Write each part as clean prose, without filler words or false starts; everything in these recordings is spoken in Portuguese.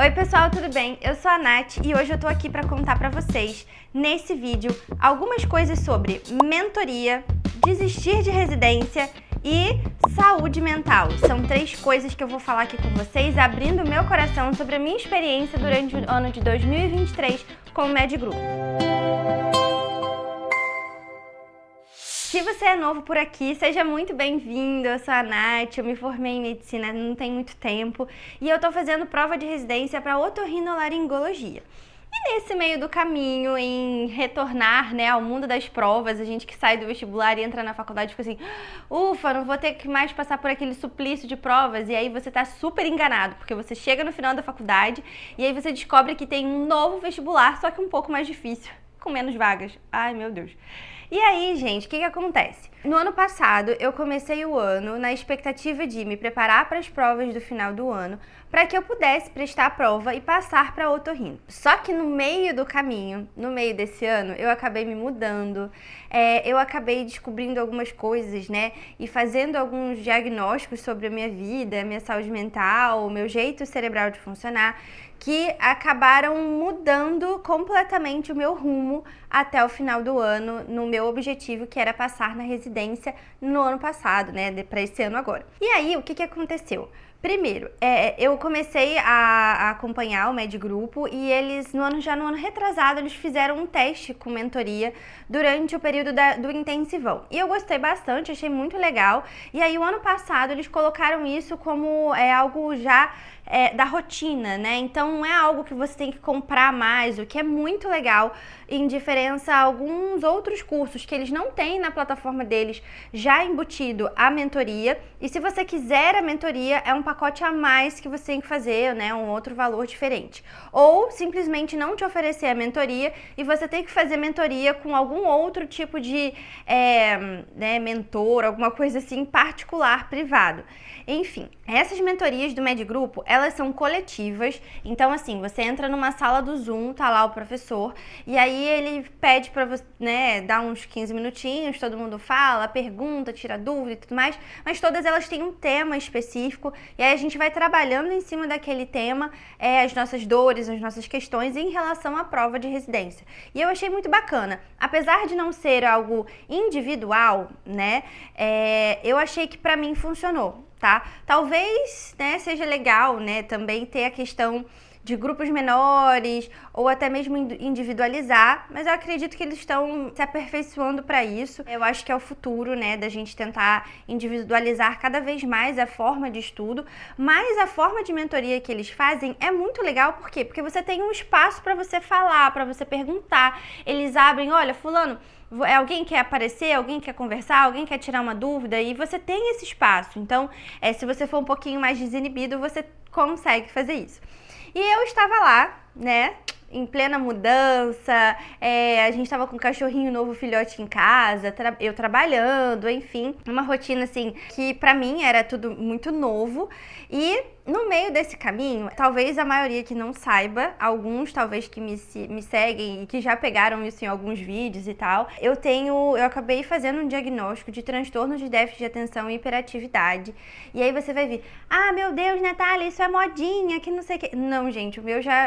Oi pessoal, tudo bem? Eu sou a Nath e hoje eu tô aqui para contar para vocês, nesse vídeo, algumas coisas sobre mentoria, desistir de residência e saúde mental. São 3 coisas que eu vou falar aqui com vocês, abrindo meu coração sobre a minha experiência durante o ano de 2023 com o Med Group. Se você é novo por aqui, seja muito bem-vindo. Eu sou a Nath, eu me formei em medicina não tem muito tempo e eu tô fazendo prova de residência para otorrinolaringologia. E nesse meio do caminho, em retornar, ao mundo das provas, a gente que sai do vestibular e entra na faculdade fica assim, ufa, não vou ter que mais passar por aquele suplício de provas, e aí você tá super enganado, porque você chega no final da faculdade e aí você descobre que tem um novo vestibular, só que um pouco mais difícil, com menos vagas. Ai, meu Deus. E aí, gente, o que acontece? No ano passado, eu comecei o ano na expectativa de me preparar para as provas do final do ano, para que eu pudesse prestar a prova e passar para otorrino. Só que no meio do caminho, no meio desse ano, eu acabei me mudando, eu acabei descobrindo algumas coisas, e fazendo alguns diagnósticos sobre a minha vida, a minha saúde mental, o meu jeito cerebral de funcionar, que acabaram mudando completamente o meu rumo até o final do ano, no meu objetivo, que era passar na residência no ano passado, para esse ano agora. E aí, o que aconteceu? Primeiro, eu comecei a acompanhar o Med Grupo e eles, no ano retrasado, eles fizeram um teste com mentoria durante o período do intensivão. E eu gostei bastante, achei muito legal. E aí, o ano passado, eles colocaram isso como algo já da rotina, Então, não é algo que você tem que comprar mais, o que é muito legal, em diferença a alguns outros cursos que eles não têm na plataforma deles já embutido a mentoria. E se você quiser a mentoria, é um pacote a mais que você tem que fazer, um outro valor diferente. Ou simplesmente não te oferecer a mentoria e você tem que fazer mentoria com algum outro tipo de mentor, alguma coisa assim particular, privado. Enfim, essas mentorias do Med Grupo, elas são coletivas. Então, assim, você entra numa sala do Zoom, tá lá o professor, e aí ele pede pra você, dar uns 15 minutinhos, todo mundo fala, pergunta, tira dúvida e tudo mais, mas todas elas têm um tema específico, e aí a gente vai trabalhando em cima daquele tema, as nossas dores, as nossas questões em relação à prova de residência. E eu achei muito bacana. Apesar de não ser algo individual, eu achei que pra mim funcionou. Tá? Talvez, seja legal, também ter a questão de grupos menores ou até mesmo individualizar, mas eu acredito que eles estão se aperfeiçoando para isso. Eu acho que é o futuro, da gente tentar individualizar cada vez mais a forma de estudo, mas a forma de mentoria que eles fazem é muito legal, por quê? Porque você tem um espaço para você falar, para você perguntar. Eles abrem, olha, fulano, alguém quer aparecer, alguém quer conversar, alguém quer tirar uma dúvida, e você tem esse espaço. Então, se você for um pouquinho mais desinibido, você consegue fazer isso. E eu estava lá, em plena mudança, a gente estava com um cachorrinho novo, filhote em casa, eu trabalhando, enfim, uma rotina assim que pra mim era tudo muito novo. E no meio desse caminho, talvez a maioria que não saiba, alguns talvez que me seguem e que já pegaram isso em alguns vídeos e tal, eu acabei fazendo um diagnóstico de transtorno de déficit de atenção e hiperatividade. E aí você vai ver, ah, meu Deus, Natália, isso é modinha, que não sei o que. Não, gente,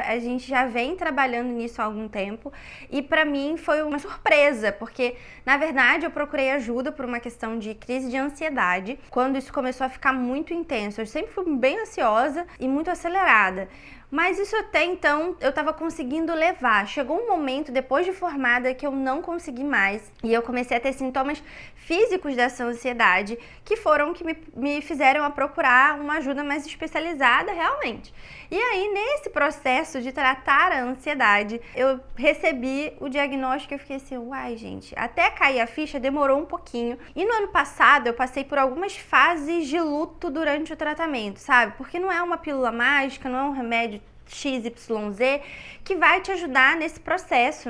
a gente já vem trabalhando nisso há algum tempo e pra mim foi uma surpresa, porque na verdade eu procurei ajuda por uma questão de crise de ansiedade, quando isso começou a ficar muito intenso. Eu sempre fui bem ansiosa e muito acelerada. Mas isso até então eu estava conseguindo levar. Chegou um momento, depois de formada, que eu não consegui mais. E eu comecei a ter sintomas físicos dessa ansiedade, que foram que me fizeram a procurar uma ajuda mais especializada realmente. E aí, nesse processo de tratar a ansiedade, eu recebi o diagnóstico e eu fiquei assim, uai, gente, até cair a ficha demorou um pouquinho. E no ano passado eu passei por algumas fases de luto durante o tratamento, sabe? Porque não é uma pílula mágica, não é um remédio XYZ que vai te ajudar nesse processo,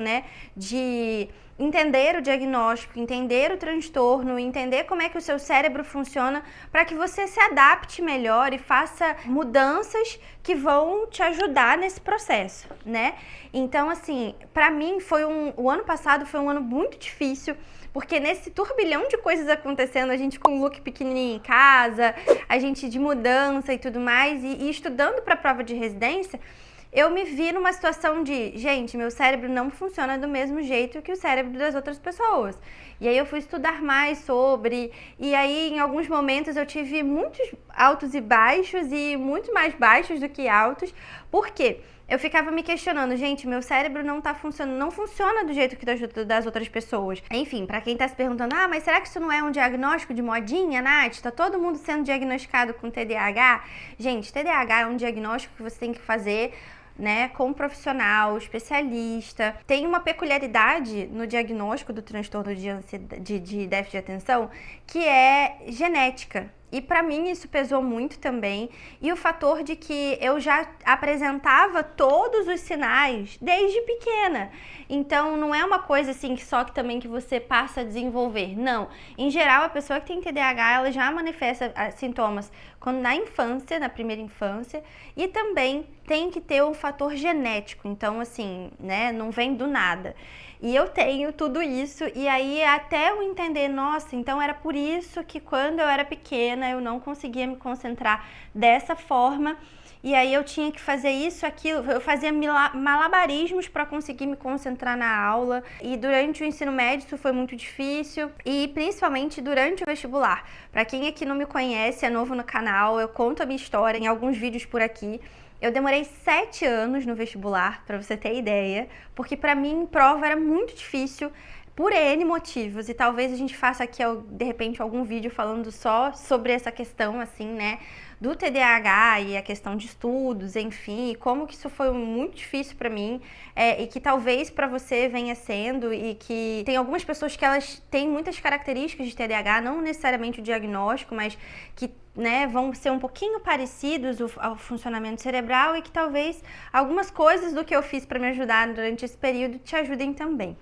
de entender o diagnóstico, entender o transtorno, entender como é que o seu cérebro funciona, para que você se adapte melhor e faça mudanças que vão te ajudar nesse processo, né? Então, assim, para mim o ano passado foi um ano muito difícil, porque nesse turbilhão de coisas acontecendo, a gente com um look pequenininho em casa, a gente de mudança e tudo mais, e estudando para a prova de residência, eu me vi numa situação de, gente, meu cérebro não funciona do mesmo jeito que o cérebro das outras pessoas. E aí eu fui estudar mais sobre, e aí em alguns momentos eu tive muitos altos e baixos, e muito mais baixos do que altos. Por quê? Eu ficava me questionando, gente, meu cérebro não tá funcionando, não funciona do jeito que das outras pessoas. Enfim, pra quem tá se perguntando, mas será que isso não é um diagnóstico de modinha, Nath? Tá todo mundo sendo diagnosticado com TDAH? Gente, TDAH é um diagnóstico que você tem que fazer, né, com um profissional, especialista. Tem uma peculiaridade no diagnóstico do transtorno de déficit de atenção, que é genética. E para mim isso pesou muito também. E o fator de que eu já apresentava todos os sinais desde pequena. Então não é uma coisa assim que só que também que você passa a desenvolver. Não. Em geral, a pessoa que tem TDAH, ela já manifesta sintomas quando na infância, na primeira infância, e também tem que ter um fator genético. Então, assim, né, não vem do nada. E eu tenho tudo isso, e aí até eu entender, nossa, então era por isso que quando eu era pequena eu não conseguia me concentrar dessa forma, e aí eu tinha que fazer isso, aquilo, eu fazia malabarismos para conseguir me concentrar na aula, e durante o ensino médio isso foi muito difícil, e principalmente durante o vestibular. Para quem aqui não me conhece, é novo no canal, eu conto a minha história em alguns vídeos por aqui. Eu demorei 7 anos no vestibular, para você ter ideia, porque para mim prova era muito difícil por N motivos, e talvez a gente faça aqui, de repente, algum vídeo falando só sobre essa questão, assim, né, do TDAH e a questão de estudos, enfim, como que isso foi muito difícil para mim, e que talvez para você venha sendo, e que tem algumas pessoas que elas têm muitas características de TDAH, não necessariamente o diagnóstico, mas que, né, vão ser um pouquinho parecidos ao funcionamento cerebral, e que talvez algumas coisas do que eu fiz para me ajudar durante esse período te ajudem também.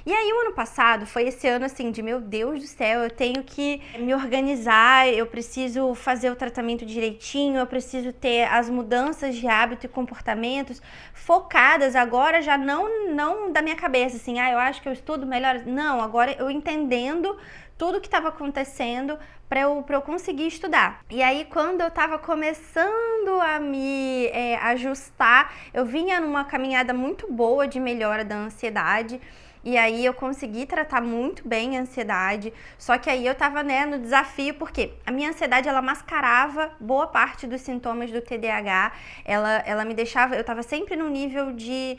E aí o ano passado foi esse ano assim de, meu Deus do céu, eu tenho que me organizar, eu preciso fazer o tratamento direitinho, eu preciso ter as mudanças de hábito e comportamentos focadas agora, já não da minha cabeça, assim, eu acho que eu estudo melhor. Não, agora eu entendendo tudo que estava acontecendo para eu conseguir estudar. E aí, quando eu estava começando a me ajustar, eu vinha numa caminhada muito boa de melhora da ansiedade. E aí eu consegui tratar muito bem a ansiedade, só que aí eu tava, né, no desafio, porque a minha ansiedade, ela mascarava boa parte dos sintomas do TDAH, ela me deixava, eu tava sempre num nível de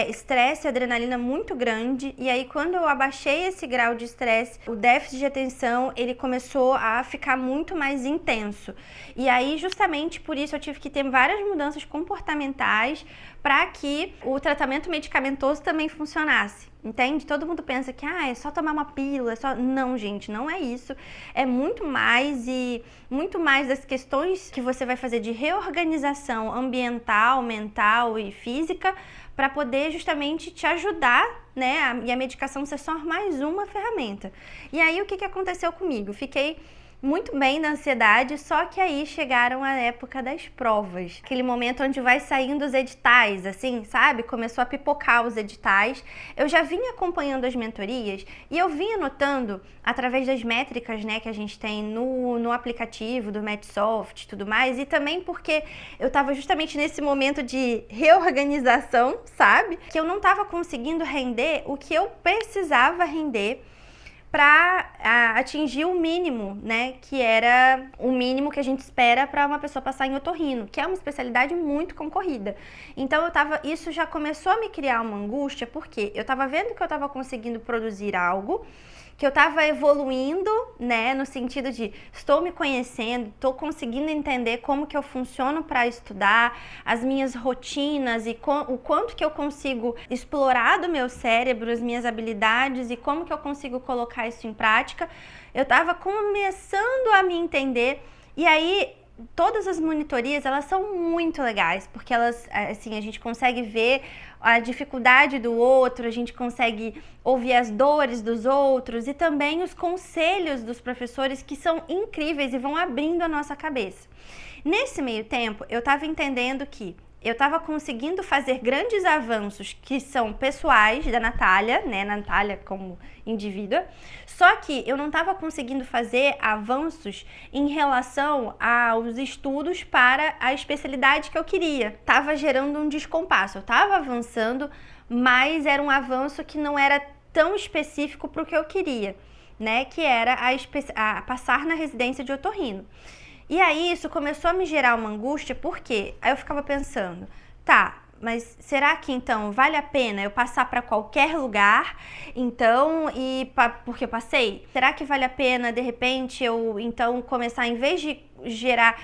estresse e adrenalina muito grande, e aí quando eu abaixei esse grau de estresse, o déficit de atenção, ele começou a ficar muito mais intenso. E aí, justamente por isso, eu tive que ter várias mudanças comportamentais para que o tratamento medicamentoso também funcionasse. Entende? Todo mundo pensa que é só tomar uma pílula, Não, gente, não é isso. É muito mais, e muito mais das questões que você vai fazer de reorganização ambiental, mental e física para poder justamente te ajudar, né? E a medicação ser só mais uma ferramenta. E aí, o que aconteceu comigo? Fiquei muito bem na ansiedade, só que aí chegaram a época das provas. Aquele momento onde vai saindo os editais, assim, sabe? Começou a pipocar os editais. Eu já vinha acompanhando as mentorias e eu vinha notando, através das métricas, né, que a gente tem no aplicativo do Medsoft e tudo mais, e também porque eu tava justamente nesse momento de reorganização, sabe? Que eu não tava conseguindo render o que eu precisava render para atingir o mínimo, né, que era o mínimo que a gente espera para uma pessoa passar em otorrino, que é uma especialidade muito concorrida. Então isso já começou a me criar uma angústia, porque eu estava vendo que eu estava conseguindo produzir algo, que eu estava evoluindo, né, no sentido de estou me conhecendo, estou conseguindo entender como que eu funciono para estudar, as minhas rotinas e o quanto que eu consigo explorar do meu cérebro, as minhas habilidades e como que eu consigo colocar isso em prática. Eu estava começando a me entender, e aí todas as monitorias, elas são muito legais, porque elas, assim, a gente consegue ver a dificuldade do outro, a gente consegue ouvir as dores dos outros e também os conselhos dos professores, que são incríveis e vão abrindo a nossa cabeça. Nesse meio tempo, eu estava entendendo que eu estava conseguindo fazer grandes avanços que são pessoais da Natália, né, Natália como indivídua, só que eu não estava conseguindo fazer avanços em relação aos estudos para a especialidade que eu queria. Tava gerando um descompasso, eu estava avançando, mas era um avanço que não era tão específico para o que eu queria, né, que era a passar na residência de otorrino. E aí isso começou a me gerar uma angústia, porque aí eu ficava pensando, tá, mas será que então vale a pena eu passar para qualquer lugar, então, porque eu passei? Será que vale a pena, de repente, eu então começar, em vez de gerar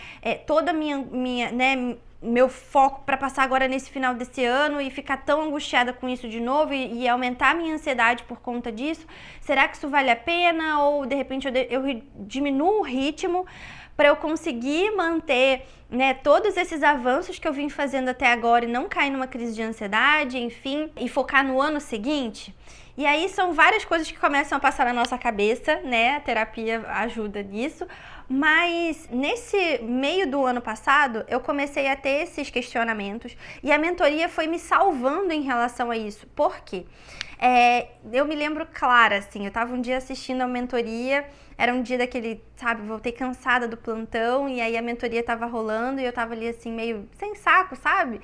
toda a minha né, meu foco para passar agora nesse final desse ano e ficar tão angustiada com isso de novo e aumentar a minha ansiedade por conta disso, será que isso vale a pena? Ou de repente eu diminuo o ritmo para eu conseguir manter, né, todos esses avanços que eu vim fazendo até agora e não cair numa crise de ansiedade, enfim, e focar no ano seguinte? E aí são várias coisas que começam a passar na nossa cabeça, né? A terapia ajuda nisso. Mas nesse meio do ano passado, eu comecei a ter esses questionamentos e a mentoria foi me salvando em relação a isso. Por quê? Eu me lembro clara, assim, eu tava um dia assistindo a mentoria, era um dia daquele, sabe, voltei cansada do plantão e aí a mentoria tava rolando e eu tava ali assim meio sem saco, sabe?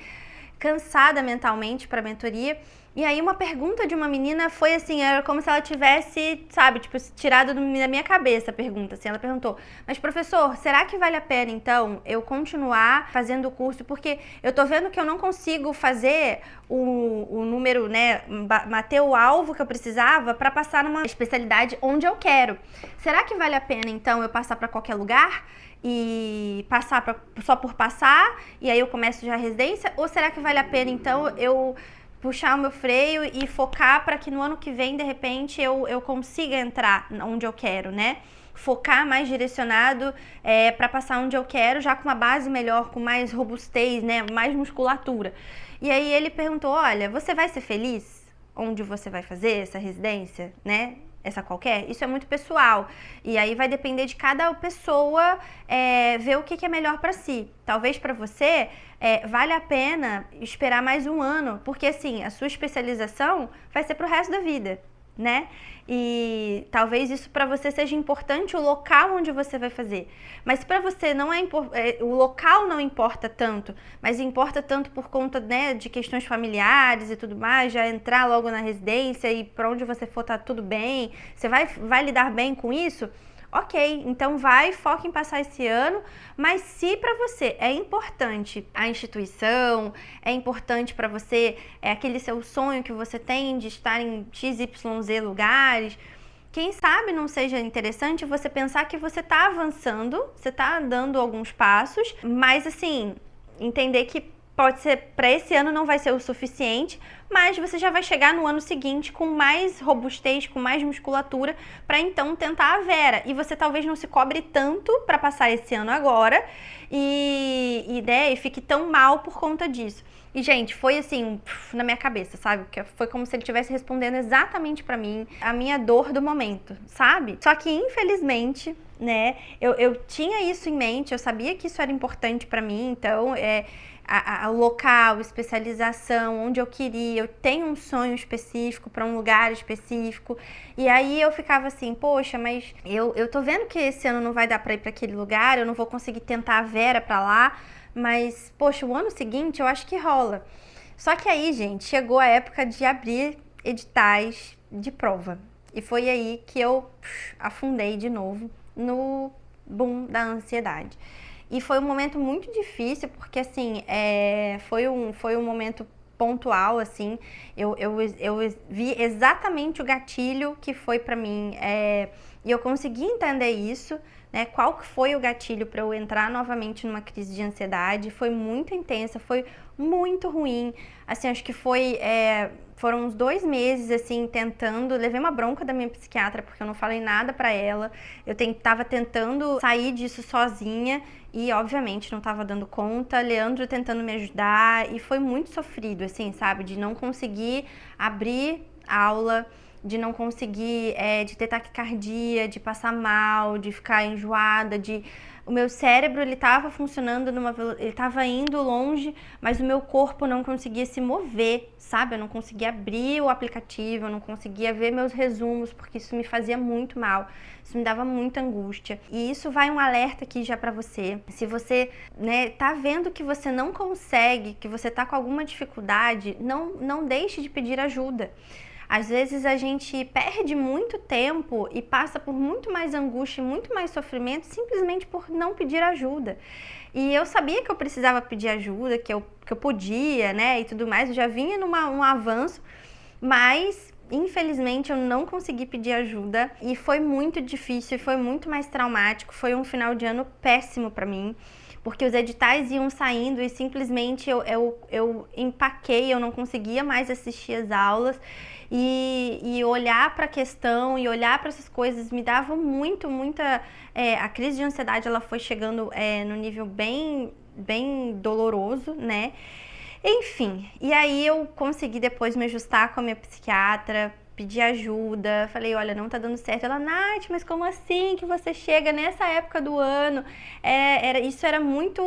Cansada mentalmente pra mentoria. E aí uma pergunta de uma menina foi assim, era como se ela tivesse, sabe, tipo, tirado da minha cabeça a pergunta, assim, ela perguntou, mas professor, será que vale a pena então eu continuar fazendo o curso, porque eu tô vendo que eu não consigo fazer o número, né, bater o alvo que eu precisava para passar numa especialidade onde eu quero. Será que vale a pena então eu passar para qualquer lugar? E passar só por passar, e aí eu começo já a residência? Ou será que vale a pena então eu puxar o meu freio e focar para que no ano que vem, de repente, eu consiga entrar onde eu quero, né? Focar mais direcionado para passar onde eu quero, já com uma base melhor, com mais robustez, né? Mais musculatura. E aí ele perguntou, olha, você vai ser feliz onde você vai fazer essa residência, né? Essa qualquer? Isso é muito pessoal. E aí vai depender de cada pessoa ver o que é melhor para si. Talvez para você vale a pena esperar mais um ano, porque assim, a sua especialização vai ser pro resto da vida, né? E talvez isso para você seja importante, o local onde você vai fazer. Mas para você não o local não importa tanto, mas importa tanto por conta, né, de questões familiares e tudo mais, já entrar logo na residência e para onde você for tá tudo bem, você vai lidar bem com isso? Ok, então foca em passar esse ano, mas se para você é importante a instituição, é importante para você, aquele seu sonho que você tem de estar em XYZ lugares, quem sabe não seja interessante você pensar que você está avançando, você está dando alguns passos, mas assim, entender que pode ser, para esse ano não vai ser o suficiente, mas você já vai chegar no ano seguinte com mais robustez, com mais musculatura, para então tentar a Vera. E você talvez não se cobre tanto para passar esse ano agora e fique tão mal por conta disso. E, gente, foi assim, na minha cabeça, sabe? Foi como se ele estivesse respondendo exatamente pra mim a minha dor do momento, sabe? Só que, infelizmente, né, eu tinha isso em mente, eu sabia que isso era importante pra mim, então, o local, especialização, onde eu queria, eu tenho um sonho específico para um lugar específico, e aí eu ficava assim, poxa, mas eu tô vendo que esse ano não vai dar para ir para aquele lugar, eu não vou conseguir tentar a Vera para lá, mas, poxa, o ano seguinte eu acho que rola. Só que aí, gente, chegou a época de abrir editais de prova, e foi aí que eu afundei de novo no boom da ansiedade. E foi um momento muito difícil, porque assim, foi um momento pontual, assim, eu vi exatamente o gatilho que foi pra mim, e eu consegui entender isso, né, qual que foi o gatilho para eu entrar novamente numa crise de ansiedade. Foi muito intensa, foi muito ruim, assim, acho que foram uns 2 meses, assim, tentando, levei uma bronca da minha psiquiatra, porque eu não falei nada pra ela, eu tava tentando sair disso sozinha, e obviamente não estava dando conta, Leandro tentando me ajudar e foi muito sofrido, assim, sabe, de não conseguir abrir aula, de não conseguir, de ter taquicardia, de passar mal, de ficar enjoada, o meu cérebro, ele estava funcionando ele estava indo longe, mas o meu corpo não conseguia se mover, sabe? Eu não conseguia abrir o aplicativo, eu não conseguia ver meus resumos, porque isso me fazia muito mal. Isso me dava muita angústia. E isso vai um alerta aqui já pra você. Se você, tá vendo que você não consegue, que você tá com alguma dificuldade, não deixe de pedir ajuda. Às vezes a gente perde muito tempo e passa por muito mais angústia e muito mais sofrimento simplesmente por não pedir ajuda. E eu sabia que eu precisava pedir ajuda, que eu podia, e tudo mais. Eu já vinha num avanço, mas infelizmente eu não consegui pedir ajuda e foi muito difícil, foi muito mais traumático. Foi um final de ano péssimo para mim, porque os editais iam saindo e simplesmente eu empaquei, eu não conseguia mais assistir as aulas. E olhar para a questão e olhar para essas coisas me dava muita... a crise de ansiedade, ela foi chegando no nível bem doloroso, Enfim, e aí eu consegui depois me ajustar com a minha psiquiatra, pedir ajuda, falei, olha, não tá dando certo. Ela, Nath, mas como assim que você chega nessa época do ano? Isso era muito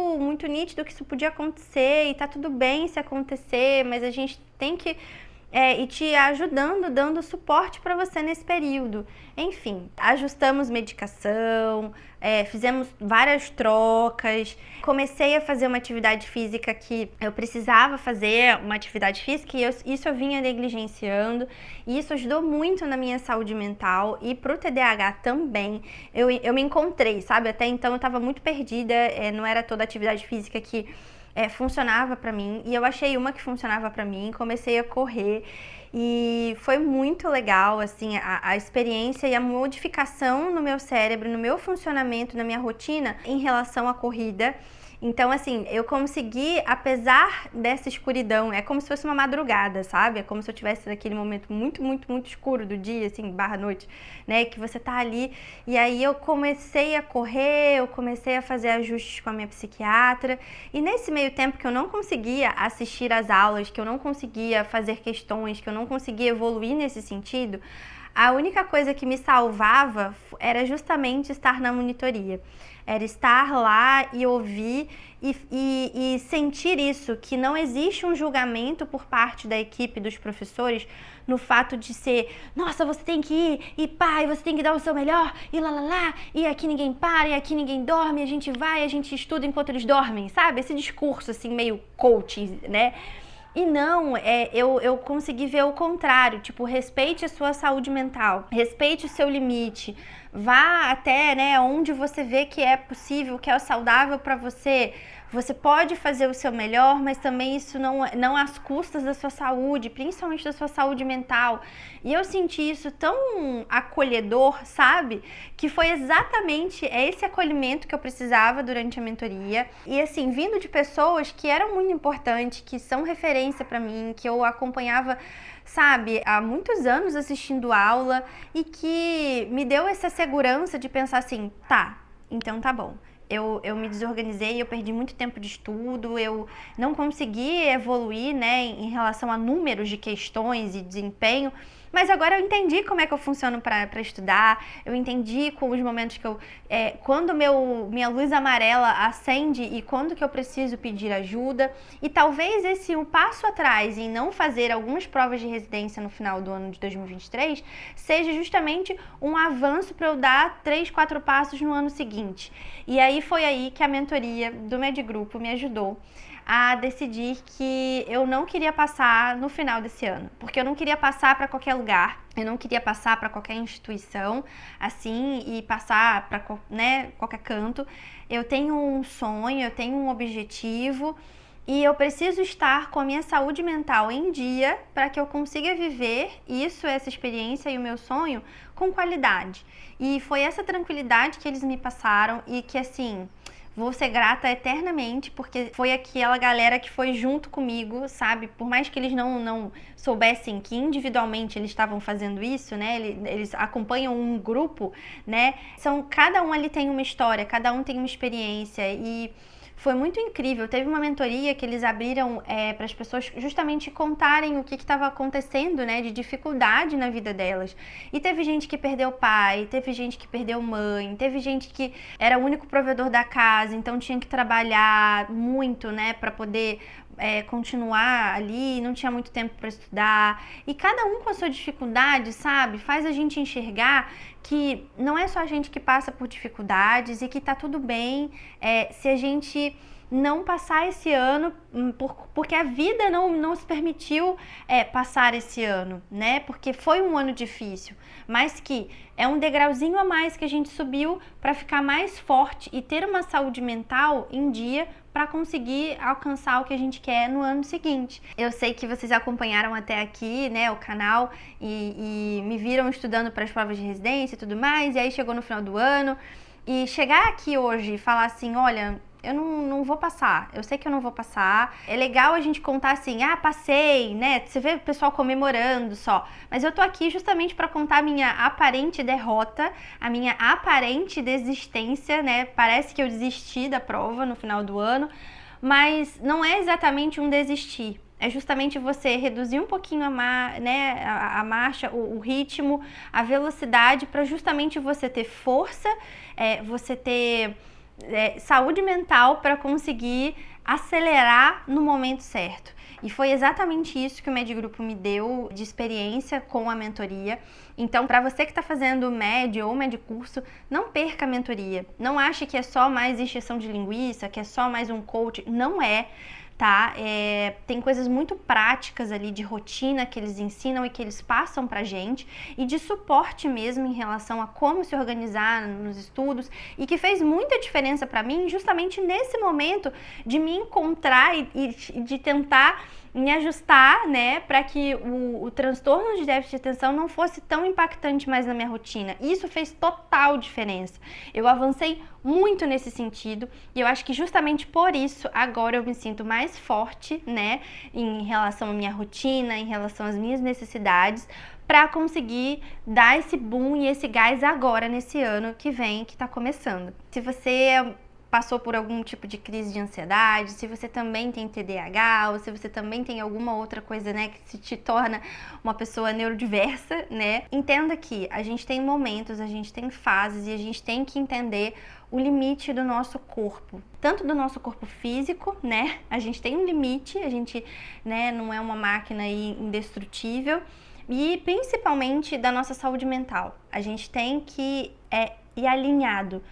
nítido que isso podia acontecer e tá tudo bem se acontecer, mas a gente tem que... e te ajudando, dando suporte para você nesse período. Enfim, ajustamos medicação, fizemos várias trocas, comecei a fazer uma atividade física que eu precisava fazer, uma atividade física, e isso eu vinha negligenciando, e isso ajudou muito na minha saúde mental e pro TDAH também. Eu me encontrei, sabe? Até então eu estava muito perdida, não era toda atividade física que funcionava pra mim, e eu achei uma que funcionava pra mim, comecei a correr e foi muito legal, assim, a experiência e a modificação no meu cérebro, no meu funcionamento, na minha rotina em relação à corrida. Então, assim, eu consegui, apesar dessa escuridão, é como se fosse uma madrugada, sabe? É como se eu tivesse naquele momento muito escuro do dia, assim, barra noite, que você tá ali. E aí eu comecei a correr, eu comecei a fazer ajustes com a minha psiquiatra. E nesse meio tempo que eu não conseguia assistir às aulas, que eu não conseguia fazer questões, que eu não conseguia evoluir nesse sentido, a única coisa que me salvava era justamente estar na monitoria. Era estar lá e ouvir e sentir isso, que não existe um julgamento por parte da equipe dos professores no fato de ser, nossa, você tem que ir, e pá, e você tem que dar o seu melhor, e lá, e aqui ninguém para, e aqui ninguém dorme, a gente vai, a gente estuda enquanto eles dormem, sabe? Esse discurso assim meio coaching, E não, eu consegui ver o contrário, tipo, respeite a sua saúde mental, respeite o seu limite, vá até, onde você vê que é possível, que é saudável para você. Você pode fazer o seu melhor, mas também isso não às custas da sua saúde, principalmente da sua saúde mental. E eu senti isso tão acolhedor, sabe? Que foi exatamente esse acolhimento que eu precisava durante a mentoria. E assim, vindo de pessoas que eram muito importantes, que são referência para mim, que eu acompanhava, sabe, há muitos anos assistindo aula e que me deu essa segurança de pensar assim, tá, então tá bom. Eu me desorganizei, eu perdi muito tempo de estudo, eu não consegui evoluir, em relação a números de questões e desempenho, mas agora eu entendi como é que eu funciono para estudar, eu entendi com os momentos que quando minha luz amarela acende e quando que eu preciso pedir ajuda, e talvez o passo atrás em não fazer algumas provas de residência no final do ano de 2023 seja justamente um avanço para eu dar 3, 4 passos no ano seguinte. E aí foi aí que a mentoria do Medigrupo me ajudou a decidir que eu não queria passar no final desse ano, porque eu não queria passar para qualquer lugar, eu não queria passar para qualquer instituição, assim, e passar para qualquer canto. Eu tenho um sonho, eu tenho um objetivo e eu preciso estar com a minha saúde mental em dia para que eu consiga viver essa experiência e o meu sonho com qualidade. E foi essa tranquilidade que eles me passaram e que, assim, vou ser grata eternamente, porque foi aquela galera que foi junto comigo, sabe? Por mais que eles não soubessem que individualmente eles estavam fazendo isso, né? Eles acompanham um grupo, né? Cada um ali tem uma história, cada um tem uma experiência e foi muito incrível. Teve uma mentoria que eles abriram para as pessoas justamente contarem o que estava acontecendo, né, de dificuldade na vida delas. E teve gente que perdeu pai, teve gente que perdeu mãe, teve gente que era o único provedor da casa, então tinha que trabalhar muito, né, para poder continuar ali, não tinha muito tempo para estudar. E cada um com a sua dificuldade, sabe, faz a gente enxergar que não é só a gente que passa por dificuldades e que tá tudo bem se a gente não passar esse ano, porque a vida não se permitiu passar esse ano, né? Porque foi um ano difícil, mas que é um degrauzinho a mais que a gente subiu para ficar mais forte e ter uma saúde mental em dia para conseguir alcançar o que a gente quer no ano seguinte. Eu sei que vocês acompanharam até aqui, né, o canal e me viram estudando para as provas de residência e tudo mais, e aí chegou no final do ano e chegar aqui hoje e falar assim, olha, eu não vou passar, eu sei que eu não vou passar. É legal a gente contar assim, passei, né? Você vê o pessoal comemorando só. Mas eu tô aqui justamente para contar a minha aparente derrota, a minha aparente desistência, né? Parece que eu desisti da prova no final do ano, mas não é exatamente um desistir. É justamente você reduzir um pouquinho a marcha, o ritmo, a velocidade, para justamente você ter força, você ter saúde mental para conseguir acelerar no momento certo. E foi exatamente isso que o Medigrupo me deu de experiência com a mentoria. Então, para você que está fazendo MED ou Medicurso, não perca a mentoria. Não ache que é só mais encheção de linguiça, que é só mais um coach. Não é. Tá? Tem coisas muito práticas ali de rotina que eles ensinam e que eles passam pra gente e de suporte mesmo em relação a como se organizar nos estudos e que fez muita diferença pra mim justamente nesse momento de me encontrar e de tentar me ajustar, né, para que o transtorno de déficit de atenção não fosse tão impactante mais na minha rotina. Isso fez total diferença. Eu avancei muito nesse sentido e eu acho que justamente por isso agora eu me sinto mais forte, né, em relação à minha rotina, em relação às minhas necessidades, para conseguir dar esse boom e esse gás agora nesse ano que vem, que está começando. Se você passou por algum tipo de crise de ansiedade, se você também tem TDAH ou se você também tem alguma outra coisa, né, que se te torna uma pessoa neurodiversa, né, entenda que a gente tem momentos, a gente tem fases e a gente tem que entender o limite do nosso corpo, tanto do nosso corpo físico, né, a gente tem um limite, a gente, né, não é uma máquina aí indestrutível, e principalmente da nossa saúde mental. A gente tem que ir alinhado.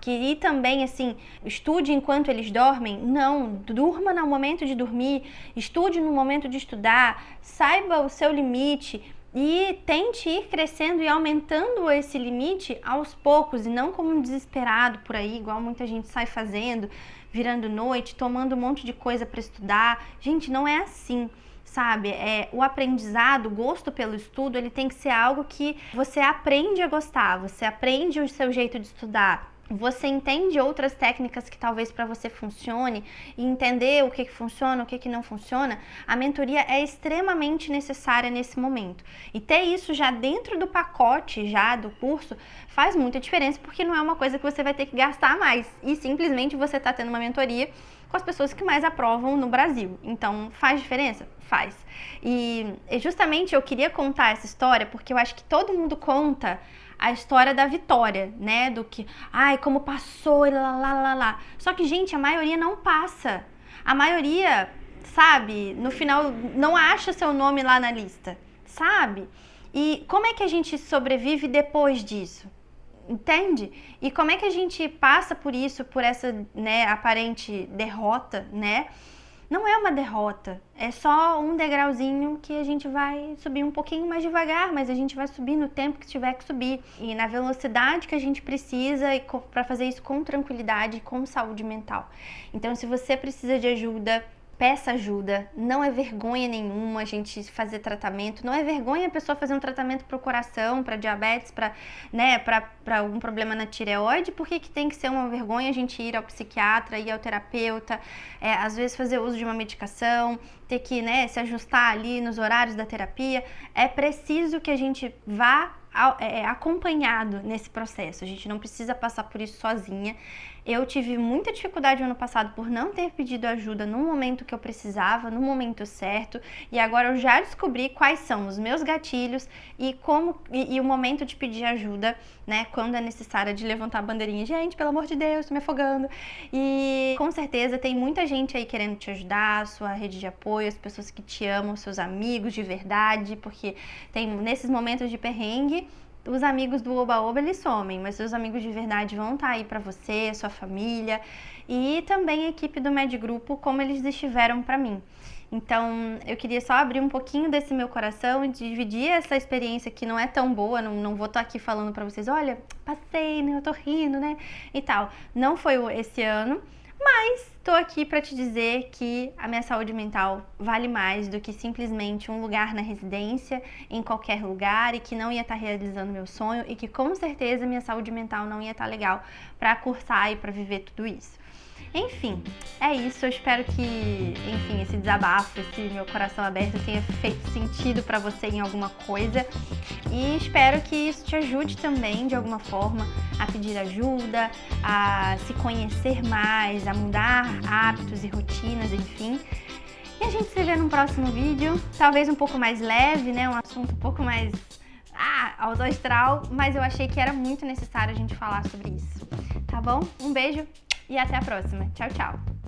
E também, assim, estude enquanto eles dormem? Não, durma no momento de dormir, estude no momento de estudar, saiba o seu limite e tente ir crescendo e aumentando esse limite aos poucos e não como um desesperado por aí, igual muita gente sai fazendo, virando noite, tomando um monte de coisa para estudar. Gente, não é assim. Sabe, o aprendizado, o gosto pelo estudo, ele tem que ser algo que você aprende a gostar, você aprende o seu jeito de estudar, você entende outras técnicas que talvez para você funcione e entender o que funciona, o que não funciona. A mentoria é extremamente necessária nesse momento. E ter isso já dentro do pacote já do curso faz muita diferença, porque não é uma coisa que você vai ter que gastar mais. E simplesmente você está tendo uma mentoria com as pessoas que mais aprovam no Brasil. Então, faz diferença? Faz. E justamente eu queria contar essa história porque eu acho que todo mundo conta a história da vitória, né? Do que, como passou e lá. Só que, gente, a maioria não passa. A maioria, sabe, no final não acha seu nome lá na lista, sabe? E como é que a gente sobrevive depois disso? Entende? E como é que a gente passa por isso, por essa, né, aparente derrota, né? Não é uma derrota, é só um degrauzinho que a gente vai subir um pouquinho mais devagar, mas a gente vai subir no tempo que tiver que subir e na velocidade que a gente precisa e para fazer isso com tranquilidade e com saúde mental. Então, se você precisa de ajuda, peça ajuda, não é vergonha nenhuma a gente fazer tratamento, não é vergonha a pessoa fazer um tratamento para o coração, para diabetes, para, né, para algum problema na tireoide. Por que tem que ser uma vergonha a gente ir ao psiquiatra, ir ao terapeuta, às vezes fazer uso de uma medicação, ter que, né, se ajustar ali nos horários da terapia? É preciso que a gente vá acompanhado nesse processo, a gente não precisa passar por isso sozinha. Eu tive muita dificuldade no ano passado por não ter pedido ajuda no momento que eu precisava, no momento certo, e agora eu já descobri quais são os meus gatilhos e o momento de pedir ajuda, né, quando é necessário, de levantar a bandeirinha, gente, pelo amor de Deus, tô me afogando. E com certeza tem muita gente aí querendo te ajudar, sua rede de apoio, as pessoas que te amam, seus amigos de verdade, porque tem nesses momentos de perrengue, os amigos do Oba-Oba, eles somem, mas seus amigos de verdade vão estar aí pra você, sua família, e também a equipe do Med Grupo, como eles estiveram pra mim. Então, eu queria só abrir um pouquinho desse meu coração e dividir essa experiência que não é tão boa, não vou estar aqui falando pra vocês, olha, passei, né, eu tô rindo, né, e tal. Não foi esse ano, mas tô aqui para te dizer que a minha saúde mental vale mais do que simplesmente um lugar na residência, em qualquer lugar, e que não ia estar realizando meu sonho, e que com certeza minha saúde mental não ia estar legal para cursar e para viver tudo isso. Enfim, é isso. Eu espero que, enfim, esse desabafo, esse meu coração aberto tenha feito sentido para você em alguma coisa. E espero que isso te ajude também, de alguma forma, a pedir ajuda, a se conhecer mais, a mudar hábitos e rotinas, enfim. E a gente se vê num próximo vídeo, talvez um pouco mais leve, né? Um assunto um pouco mais alto astral, mas eu achei que era muito necessário a gente falar sobre isso. Tá bom? Um beijo e até a próxima. Tchau, tchau!